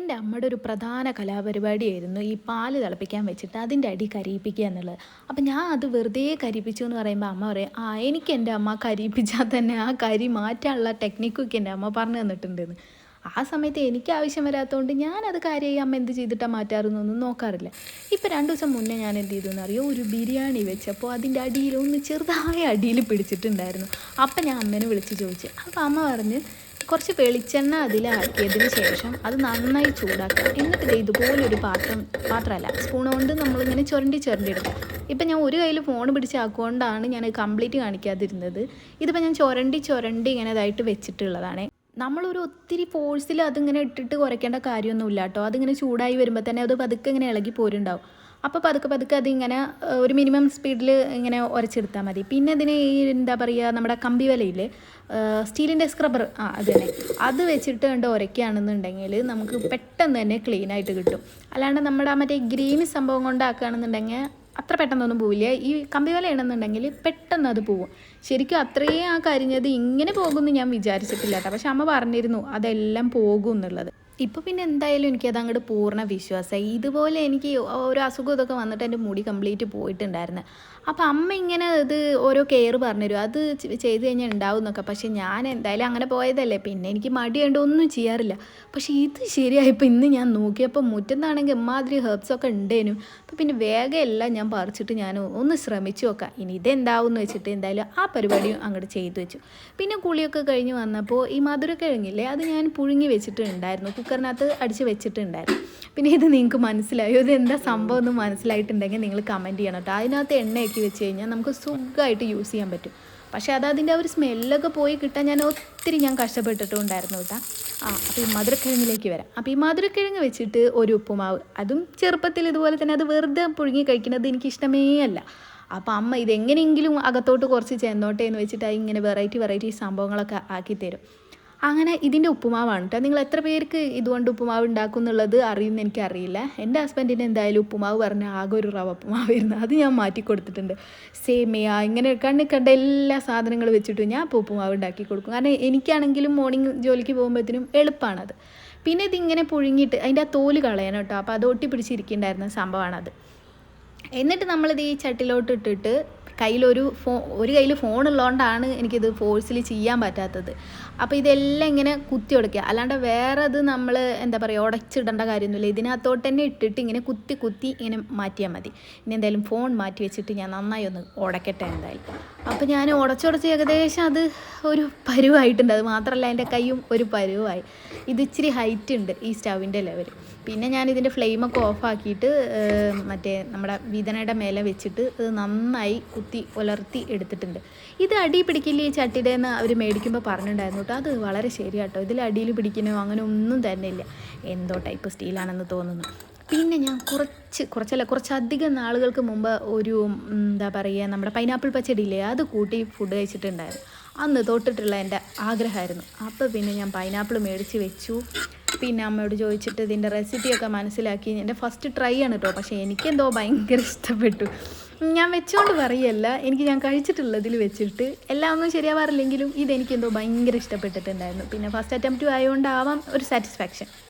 എൻ്റെ അമ്മയുടെ ഒരു പ്രധാന കലാപരിപാടിയായിരുന്നു ഈ പാല് തിളപ്പിക്കാൻ വെച്ചിട്ട് അതിൻ്റെ അടി കരിയിപ്പിക്കുക എന്നുള്ളത്. അപ്പം ഞാൻ അത് വെറുതെ കരിയിപ്പിച്ചു എന്ന് പറയുമ്പോൾ അമ്മ പറയും, എനിക്ക് എൻ്റെ അമ്മ കരിയിപ്പിച്ചാൽ തന്നെ ആ കരി മാറ്റാനുള്ള ടെക്നിക്കൊക്കെ എൻ്റെ അമ്മ പറഞ്ഞു തന്നിട്ടുണ്ടെന്ന്. ആ സമയത്ത് എനിക്ക് ആവശ്യം വരാത്തതുകൊണ്ട് ഞാനത് കാര്യമായി അമ്മ എന്ത് ചെയ്തിട്ടാണ് മാറ്റാറെന്നൊന്നും നോക്കാറില്ല. ഇപ്പം 2 ദിവസം മുന്നേ ഞാൻ എന്ത് ചെയ്തു എന്നറിയോ, ഒരു ബിരിയാണി വെച്ചപ്പോൾ അതിൻ്റെ അടിയിൽ ഒന്ന് ചെറുതായ അടിയിൽ പിടിച്ചിട്ടുണ്ടായിരുന്നു. അപ്പം ഞാൻ അമ്മേനെ വിളിച്ച് ചോദിച്ചു. അപ്പോൾ അമ്മ പറഞ്ഞ് കുറച്ച് വെളിച്ചെണ്ണ അതിലാക്കിയതിന് ശേഷം അത് നന്നായി ചൂടാക്കുക. എന്നിട്ട് ദേ ഇതുപോലൊരു പാത്രമല്ല, സ്പൂൺ കൊണ്ട് നമ്മളിങ്ങനെ ചുരണ്ടി എടുക്കുക. ഇപ്പം ഞാൻ ഒരു കയ്യിൽ ഫോൺ പിടിച്ചാക്കുകൊണ്ടാണ് ഞാൻ കംപ്ലീറ്റ് കാണിക്കാതിരുന്നത്. ഇതിപ്പോൾ ഞാൻ ചുരണ്ടി ഇങ്ങനെ ഇതായിട്ട് വെച്ചിട്ടുള്ളതാണ്. നമ്മളൊരു ഒത്തിരി ഫോഴ്സിൽ അതിങ്ങനെ ഇട്ടിട്ട് കുറയ്ക്കേണ്ട കാര്യമൊന്നുമില്ല കേട്ടോ. അതിങ്ങനെ ചൂടായി വരുമ്പോൾ തന്നെ അത് പതുക്കെ ഇങ്ങനെ ഇളകി പോരുണ്ടാവും. അപ്പോൾ പതുക്കെ അതിങ്ങനെ ഒരു മിനിമം സ്പീഡിൽ ഇങ്ങനെ ഉരച്ചെടുത്താൽ മതി. പിന്നെ ഇതിന് ഈ എന്താ പറയുക, നമ്മുടെ കമ്പി വലയില്ലേ, സ്റ്റീലിൻ്റെ സ്ക്രബ്ബർ, അത് തന്നെ, അത് വെച്ചിട്ട് കണ്ട് ഉരയ്ക്കുകയാണെന്നുണ്ടെങ്കിൽ നമുക്ക് പെട്ടെന്ന് തന്നെ ക്ലീനായിട്ട് കിട്ടും. അല്ലാണ്ട് നമ്മുടെ മറ്റേ ഗ്രീൻ സംഭവം കൊണ്ടാക്കുകയാണെന്നുണ്ടെങ്കിൽ അത്ര പെട്ടെന്നൊന്നും പോവില്ല. ഈ കമ്പി വലയാണെന്നുണ്ടെങ്കിൽ പെട്ടെന്ന് അത് പോവും. ശരിക്കും അത്രയും ആ കരിഞ്ഞത് ഇങ്ങനെ പോകുമെന്ന് ഞാൻ വിചാരിച്ചിട്ടില്ല കേട്ടോ. പക്ഷെ അമ്മ പറഞ്ഞിരുന്നു അതെല്ലാം പോകും എന്നുള്ളത്. ഇപ്പോൾ പിന്നെ എന്തായാലും എനിക്കത് അങ്ങോട്ട് പൂർണ്ണ വിശ്വാസമായി. ഇതുപോലെ എനിക്ക് ഓരോ അസുഖം ഇതൊക്കെ വന്നിട്ട് എൻ്റെ മുടി കംപ്ലീറ്റ് പോയിട്ടുണ്ടായിരുന്നു. അപ്പോൾ അമ്മ ഇങ്ങനെ ഇത് ഓരോ കെയർ പറഞ്ഞുതരും, അത് ചെയ്ത് കഴിഞ്ഞാൽ ഉണ്ടാവും എന്നൊക്കെ. പക്ഷേ ഞാൻ എന്തായാലും അങ്ങനെ പോയതല്ലേ, പിന്നെ എനിക്ക് മടിയുണ്ട്, ഒന്നും ചെയ്യാറില്ല. പക്ഷേ ഇത് ശരിയായപ്പോൾ ഇന്ന് ഞാൻ നോക്കിയപ്പോൾ മുറ്റത്താണെങ്കിൽ ഇമ്മാതിരി ഹെർബ്സൊക്കെ ഉണ്ടേനു. അപ്പോൾ പിന്നെ വേഗം എല്ലാം ഞാൻ പറിച്ചിട്ട് ഞാൻ ഒന്ന് ശ്രമിച്ചു നോക്കാം, ഇനി ഇതെന്താവും എന്ന് വെച്ചിട്ട് എന്തായാലും ആ പരിപാടിയും അങ്ങോട്ട് ചെയ്തു വെച്ചു. പിന്നെ കുളിയൊക്കെ കഴിഞ്ഞ് വന്നപ്പോൾ ഈ മധുരക്കിഴങ്ങില്ലേ, അത് ഞാൻ പുഴുങ്ങി വെച്ചിട്ടുണ്ടായിരുന്നു, കുക്കറിനകത്ത് അടിച്ച് വെച്ചിട്ടുണ്ടായിരുന്നു. പിന്നെ ഇത് നിങ്ങൾക്ക് മനസ്സിലായോ, ഇത് എന്താ സംഭവം എന്ന് മനസ്സിലായിട്ടുണ്ടെങ്കിൽ നിങ്ങൾ കമൻറ്റ് ചെയ്യണം കേട്ടോ. അതിനകത്ത് എണ്ണയൊക്കെ വെച്ച് കഴിഞ്ഞാൽ നമുക്ക് സുഖമായിട്ട് യൂസ് ചെയ്യാൻ പറ്റും. പക്ഷേ അതിൻ്റെ ഒരു സ്മെല്ലൊക്കെ പോയി കിട്ടാൻ ഒത്തിരി കഷ്ടപ്പെട്ടിട്ടുണ്ടായിരുന്നു കേട്ടോ. അപ്പോൾ ഈ മധുരക്കിഴങ്ങിലേക്ക് വരാം. അപ്പോൾ ഈ മധുരക്കിഴങ്ങ് വെച്ചിട്ട് ഒരു ഉപ്പുമാവ്, അതും ചെറുപ്പത്തിൽ ഇതുപോലെ തന്നെ, അത് വെറുതെ പുഴുങ്ങി കഴിക്കുന്നത് എനിക്കിഷ്ടമേ അല്ല. അപ്പോൾ അമ്മ ഇതെങ്ങനെയെങ്കിലും അകത്തോട്ട് കുറച്ച് ചെന്നോട്ടെ എന്ന് വെച്ചിട്ട് ഇങ്ങനെ വെറൈറ്റി സംഭവങ്ങളൊക്കെ ആക്കിത്തരും. അങ്ങനെ ഇതിൻ്റെ ഉപ്പുമാവാണ് കേട്ടോ. നിങ്ങൾ എത്ര പേർക്ക് ഇതുകൊണ്ട് ഉപ്പുമാവ് ഉണ്ടാക്കും എന്നുള്ളത് അറിയുമെന്ന് എനിക്കറിയില്ല. എൻ്റെ ഹസ്ബൻഡിന് എന്തായാലും ഉപ്പുമാവ് പറഞ്ഞാൽ ആകെ ഒരു റവ ഉപ്പുമാവായിരുന്നു. അത് ഞാൻ മാറ്റി കൊടുത്തിട്ടുണ്ട്. സേമിയ ഇങ്ങനെ കണ്ട എല്ലാ സാധനങ്ങളും വെച്ചിട്ട് ഞാൻ ഇപ്പോൾ ഉപ്പുമാവ് ഉണ്ടാക്കി കൊടുക്കും. കാരണം എനിക്കാണെങ്കിലും മോർണിംഗ് ജോലിക്ക് പോകുമ്പോഴത്തേനും എളുപ്പമാണത്. പിന്നെ ഇതിങ്ങനെ പുഴുങ്ങിയിട്ട് അതിൻ്റെ ആ തോല് കളയണം കേട്ടോ. അപ്പോൾ അത് ഒട്ടി പിടിച്ചിരിക്കുന്നുണ്ടായിരുന്ന സംഭവമാണത്. എന്നിട്ട് നമ്മളിത് ഈ ചട്ടിലോട്ട് ഇട്ടിട്ട് ഒരു കയ്യിൽ ഫോണുള്ളതുകൊണ്ടാണ് എനിക്കിത് ഫോഴ്സിൽ ചെയ്യാൻ പറ്റാത്തത്. അപ്പോൾ ഇതെല്ലാം ഇങ്ങനെ കുത്തി ഉടയ്ക്കുക, അല്ലാണ്ട് വേറെ അത് നമ്മൾ എന്താ പറയുക ഉടച്ചിടേണ്ട കാര്യമൊന്നുമില്ല. ഇതിനകത്തോട്ട് തന്നെ ഇട്ടിട്ട് ഇങ്ങനെ കുത്തി ഇങ്ങനെ മാറ്റിയാൽ മതി. ഇനി എന്തായാലും ഫോൺ മാറ്റി വെച്ചിട്ട് ഞാൻ നന്നായി ഒന്ന് ഉടക്കട്ടെ എന്തായാലും. അപ്പോൾ ഞാൻ ഉടച്ചുടച്ച് ഏകദേശം അത് ഒരു പരുവായിട്ടുണ്ട്. അത് മാത്രമല്ല എൻ്റെ കൈയും ഒരു പരുവായി. ഇത് ഇച്ചിരി ഹൈറ്റ് ഉണ്ട് ഈ സ്റ്റൗവിൻ്റെ ലെവൽ. പിന്നെ ഞാനിതിൻ്റെ ഫ്ലെയിമൊക്കെ ഓഫാക്കിയിട്ട് മറ്റേ നമ്മുടെ വീതനയുടെ മേലെ വെച്ചിട്ട് ഇത് നന്നായി കുത്തി ഉലർത്തി എടുത്തിട്ടുണ്ട്. ഇത് അടി പിടിക്കില്ല ഈ ചട്ടിയുടെ എന്ന് അവർ മേടിക്കുമ്പോൾ പറഞ്ഞിട്ടുണ്ടായിരുന്നു കേട്ടോ. അത് വളരെ ശരിയാട്ടോ. ഇതിൽ അടിയിൽ പിടിക്കണോ അങ്ങനെ ഒന്നും തന്നെ ഇല്ല. എന്തോ ടൈപ്പ് സ്റ്റീലാണെന്ന് തോന്നുന്നു. പിന്നെ ഞാൻ കുറച്ചധികം നാളുകൾക്ക് മുമ്പ് ഒരു എന്താ പറയുക, നമ്മുടെ പൈനാപ്പിൾ പച്ചടിയില്ലേ, അത് കൂട്ടി ഫുഡ് കഴിച്ചിട്ടുണ്ടായിരുന്നു. അന്ന് തൊട്ടിട്ടുള്ള എൻ്റെ ആഗ്രഹമായിരുന്നു. അപ്പോൾ പിന്നെ ഞാൻ പൈനാപ്പിൾ മേടിച്ച് വെച്ചു. പിന്നെ അമ്മയോട് ചോദിച്ചിട്ട് ഇതിൻ്റെ റെസിപ്പിയൊക്കെ മനസ്സിലാക്കി. എൻ്റെ ഫസ്റ്റ് ട്രൈ ആണ് കേട്ടോ. പക്ഷേ എനിക്കെന്തോ ഭയങ്കര ഇഷ്ടപ്പെട്ടു. ഞാൻ വെച്ചുകൊണ്ട് പറയല്ല, ഞാൻ കഴിച്ചിട്ടുള്ളതിൽ വെച്ചിട്ട് എല്ലാം ഒന്നും ശരിയാവാറില്ലെങ്കിലും ഇതെനിക്കെന്തോ ഭയങ്കര ഇഷ്ടപ്പെട്ടിട്ടുണ്ടായിരുന്നു. പിന്നെ ഫസ്റ്റ് അറ്റംപ്റ്റ് ആയതുകൊണ്ടാവാം ഒരു സാറ്റിസ്ഫാക്ഷൻ.